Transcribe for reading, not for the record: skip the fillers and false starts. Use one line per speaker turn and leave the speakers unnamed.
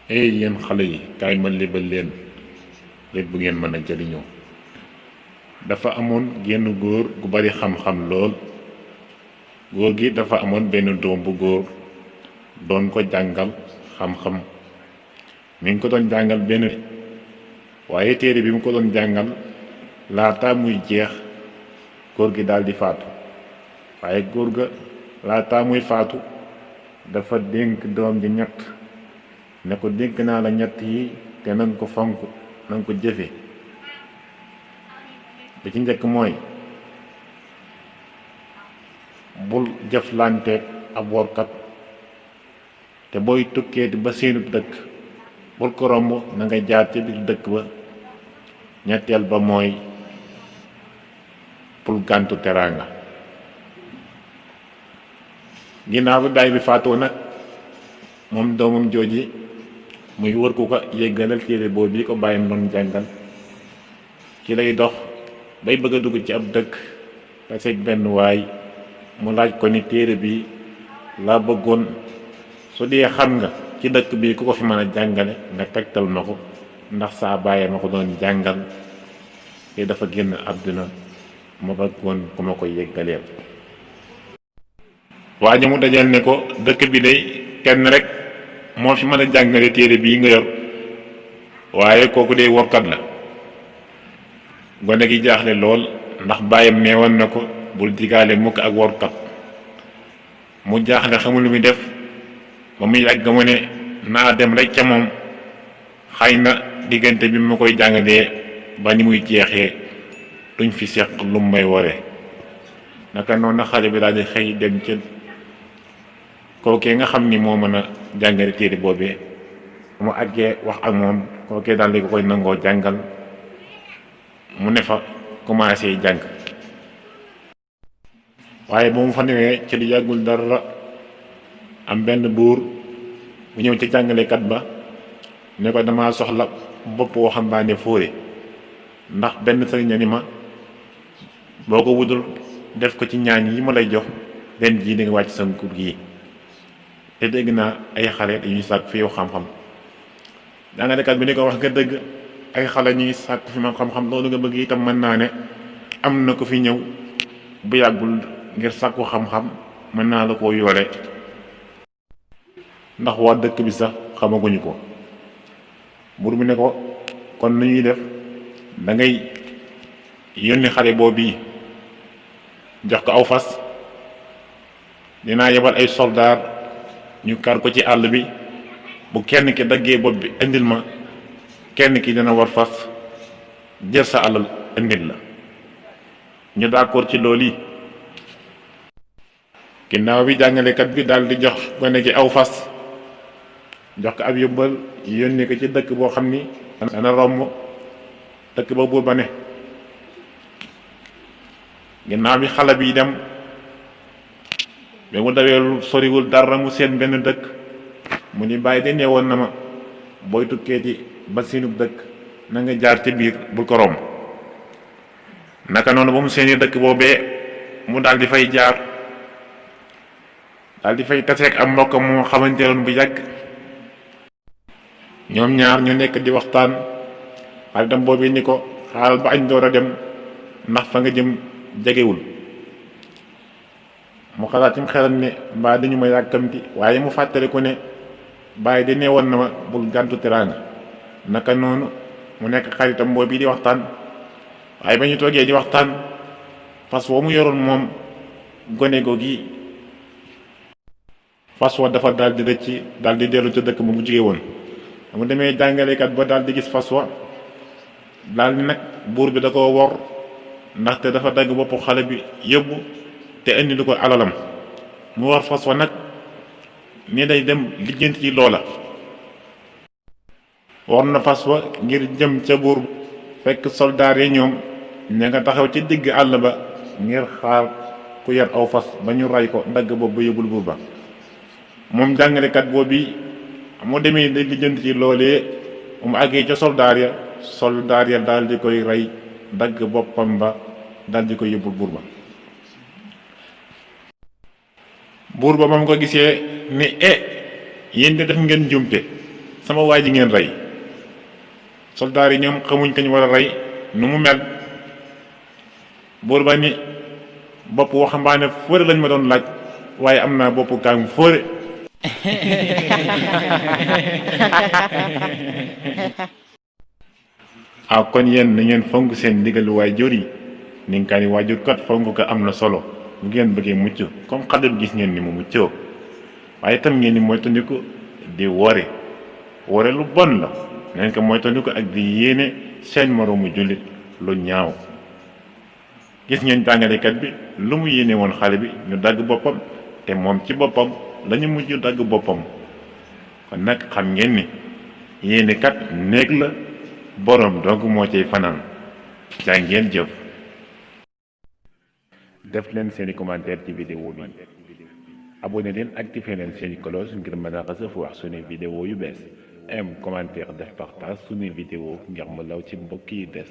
yéen xale yi kaay ma libal leen lépp bu ngeen mën a jëriñoo. dafa amoon genn góor gu bari xam-xam lool. góor gi dafa amoon benn doom bu góor doon ko jàngal xam-xam. mi ngi ko doon jàngal benn waaye téere bi mu ko doon jàngal laata muy jeex góor gi daldi faatu. waaye góor ga laata muy faatu dafa dénk doom ji ñett ne ko dénk naa la ñett yi te nanga ko fonk nanga ko jëfe. bi ci njëkk mooy bul jëflanteeg ab workat te booy tukkeeti ba seenub dëkk bul ko romb na nga jaar ci biir dëkk ba. ñetteel ba mooy bul gàntu teraanga. ginnaaw bi baay bi faatoo nag moom doomam jooji muy wër ku ko yéggalal téere boobu bi ko bàyyam doon jàngal. ci lay dox bay bëgg a dugg ci ab dëkk taseeg benn waay mu laaj ko ni téere bi laa bëggoon su dee xam nga ci dëkk bi ku ko fi mën a jàngale nga tegtal ma ko ndax saa bàyyee ma ko doon jàngal te dafa génn àdduna ma bëggoon ku ma ko yéggaleel. waa ji mu dajal ne ko dëkk bi day kenn rek moo fi mën a jàngale téere bii nga yor waaye kooku day workat la. gone gi jaaxle lool ndax bàyyam neewoon na ko bul digaale mukk ak workat. mu jaaxle xamul lu muy def ba mu yàgg mu ne naa dem rek ca moom xëy na diggante bi ma koy jàngalee ba ni muy jeexee duñ fi seq lu may ware. naka noonu xale bi daal di xëy dem ca kookee nga xam ni moo mën a jàngale téere boobee. mu àggee wax ak moom kookee daal di ko koy nangoo jàngal mu ne fa commencé jàng. waaye ba mu fa newee ci di yàggul dara am benn buur bu ñëw ci jàngalekat ba ne ko dama soxla bopp waxambaane fóore ndax benn sëriñ ni ma boo ko wutul def ko ci ñaan yi ma lay jox ren jii di nga wàcc sa nguur gi. te dégg naa ay xale dañuy sàkk fi yow xam-xam. jàngalekat bi ni ko wax nga dëgg ay xale ñuy sàkk fi ma xam-xam loolu nga bëgg itam mën naa ne am na ko fi ñëw bu yàggul ngir sàkku xam-xam mën naa la koo yoole ndax waa dëkk bi sax xamaguñu ko. buur bi ne ko kon nu ñuy def da ngay yónni xale boobu yi jox ko aw fas dinaa yebal ay soldaar ñu kar ko ci àll bi bu kenn ki daggee bopp bi indil ma kenn ki dina war fas jël sa alal indil la. ñu d'accord ci loolu yi. ginnaaw bi jàngalekat bi daal di jox gone gi aw fas jox ko ab yóbbal yónni ko ci dëkk boo xam ni dana romb dëkk ba buur ba ne. ginnaaw bi xale bi dem ba mu dawee lu soriwul dara mu seen benn dëkk mu ni bàyyi de nee woon na ma booy tukkeeti ba siinub dëkk na nga jaar ci biir bul ko romb. naka noonu ba mu seeni dëkk boobee mu daal di fay jaar daal di fay taseeg am mbokk moo xamante woon bu yàgg. ñoom ñaar ñu nekk di waxtaan xaritam boobu ni ko xaaral ba añ door a dem ndax fa nga jëm jegewul. mu xalaat ci xelam ne mbaa dañu ma yàkkamti waaye mu fàttali ko ne bàyyi di nee woon na ma bul gàntu teraanga. naka noonu mu nekk xaritam boobu di waxtaan waaye ba ñu toogee di waxtaan fas wa mu yoroon moom gone googi fas wa dafa daal di rëcc daal di dellu ca dëkk ba mu jóge woon. mu demee jàngalekat ba daal di gis fas wa daal di nag buur bi da ko wor ndaxte dafa dagg boppu xale bi yóbbu te indi lu ko alalam. mu war fas wa nag ni day dem lijjanti ci loola. war na fas wa ngir jëm ca buur fekk soldaar yi ñoom ña nga taxaw ci digg àll ba ngir xaar ku yar aw fas ba ñu ray ko dagg boobu ba yóbbul buur ba. moom jàngalekat boobu mu demee di lijjanti ci loolee mu àggee ca soldaar ya daal di koy rey dagg boppam ba daal di koy yóbbul buur ba. buur ba moom ko gisee ni yéen de def ngeen jumte sama waa ji ngeen rey soldaar yi ñoom xamuñ kañ war a rey nu mu mel buur ba ni bopp waxambaane fóore lañ ma doon laaj waaye am naa bopp kaam fóore kon yéen na ngeen fonk seen ndigalu waajur yi ninkaani waajur kat fonk ko am na solo bu ngeen bëggee mucc comme Xadir gis ngeen ni mu muccoo waaye itam ngeen ni moytandiku di wore lu bon la ngeen ko moytandiku ak di yéene seen moroomu jullit lu ñaaw gis ngeen jàngalekat bi lu mu yéene woon xale bi ñu dagg boppam te moom ci boppam lañu mujj dagg boppam kon nag xam ngeen ni yéene kat néeg la boroom donc moo ciy fanaan jaa ngeen jëf def leen seeni commentaire ci vidéo bi abonné leen activé leen seeni cloche ngir mën a recevoir suñuy vidéo yu bees commentaire def partage suñuy vidéo ngir mu law ci mbokk yi des